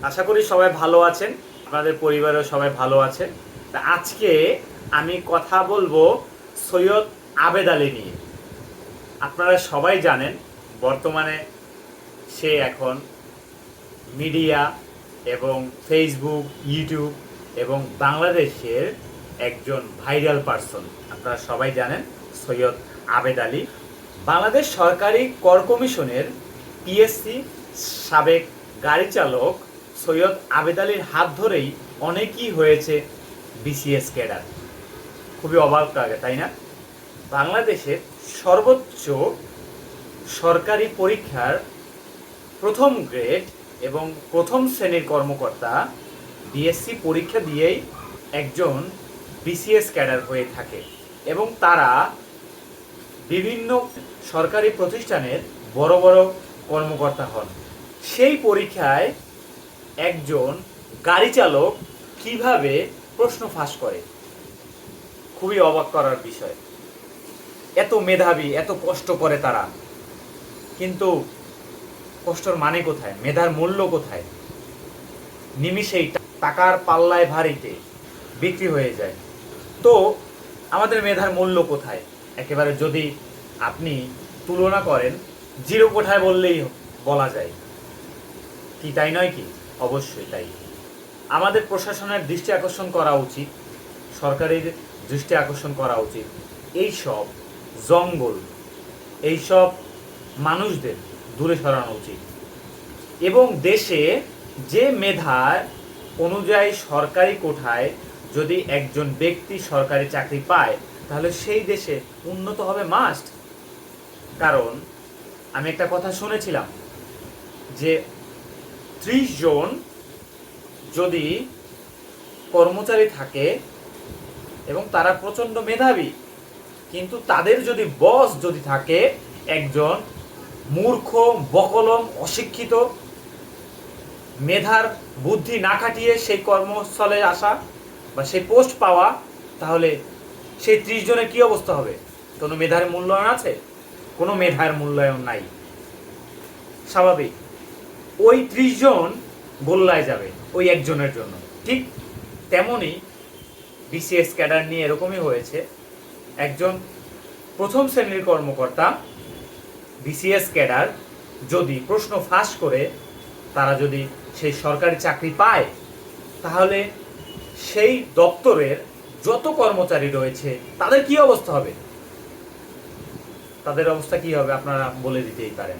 আশা করি সবাই ভালো আছেন, আপনাদের পরিবারেও সবাই ভালো আছে। তা আজকে আমি কথা বলবো সৈয়দ আবেদ আলী নিয়ে। আপনারা সবাই জানেন বর্তমানে সে এখন মিডিয়া এবং ফেসবুক, ইউটিউব এবং বাংলাদেশের একজন ভাইরাল পারসন। আপনারা সবাই জানেন সৈয়দ আবেদ আলী বাংলাদেশ সরকারি কর কমিশনের পিএসসি সাবেক গাড়ি চালক সৈয়দ আবেদ আলীর হাত ধরেই অনেকই হয়েছে বিসিএস ক্যাডার। খুবই অবাক লাগে, তাই না? বাংলাদেশের সর্বোচ্চ সরকারি পরীক্ষার প্রথম গ্রেড এবং প্রথম শ্রেণীর কর্মকর্তা বিএসসি পরীক্ষা দিয়েই একজন বিসিএস ক্যাডার হয়ে থাকে এবং তারা বিভিন্ন সরকারি প্রতিষ্ঠানের বড় বড় কর্মকর্তা হন। সেই পরীক্ষায় একজন গাড়ি চালক কিভাবে প্রশ্ন ফাঁস করে, খুবই অবাক করার বিষয়। এত মেধাবী, এত কষ্ট করে তারা, কিন্তু কষ্টর মানে কোথায়? মেধার মূল্য কোথায়? নিমিষেই টাকার পাল্লায় ভারীতে বিক্রি হয়ে যায়। তো আমাদের মেধার মূল্য কোথায়? একেবারে যদি আপনি তুলনা করেন, জিরো কোঠায় বললেই বলা যায় কি, তাই নয় কি? অবশ্যই তাই। আমাদের প্রশাসনের দৃষ্টি আকর্ষণ করা উচিত, সরকারের দৃষ্টি আকর্ষণ করা উচিত এইসব জঙ্গল, এইসব মানুষদের দূরে সরানো উচিত এবং দেশে যে মেধার অনুযায়ী সরকারি কোঠায় যদি একজন ব্যক্তি সরকারি চাকরি পায় তাহলে সেই দেশে উন্নত হবে মাস্ট। কারণ আমি একটা কথা শুনেছিলাম যে 30 জন যদি কর্মচারী থাকে এবং তারা প্রচণ্ড মেধাবী, কিন্তু তাদের যদি বস যদি থাকে একজন মূর্খ, বকলম, অশিক্ষিত, মেধার বুদ্ধি না খাটিয়ে সেই কর্মস্থলে আসা বা সেই পোস্ট পাওয়া, তাহলে সেই 30 জনের কী অবস্থা হবে? কোনো মেধার মূল্যায়ন আছে? কোনো মেধার মূল্যায়ন নাই। স্বাভাবিক ওই 30 জন গোল্লায় যাবে ওই একজনের জন্য। ঠিক তেমনই বিসিএস ক্যাডার নিয়ে এরকমই হয়েছে। একজন প্রথম শ্রেণীর কর্মকর্তা বিসিএস ক্যাডার যদি প্রশ্ন ফাঁস করে তারা যদি সেই সরকারি চাকরি পায়, তাহলে সেই দপ্তরের যত কর্মচারী রয়েছে তাদের কি অবস্থা হবে? তাদের অবস্থা কি হবে আপনারা বলে দিতেই পারেন।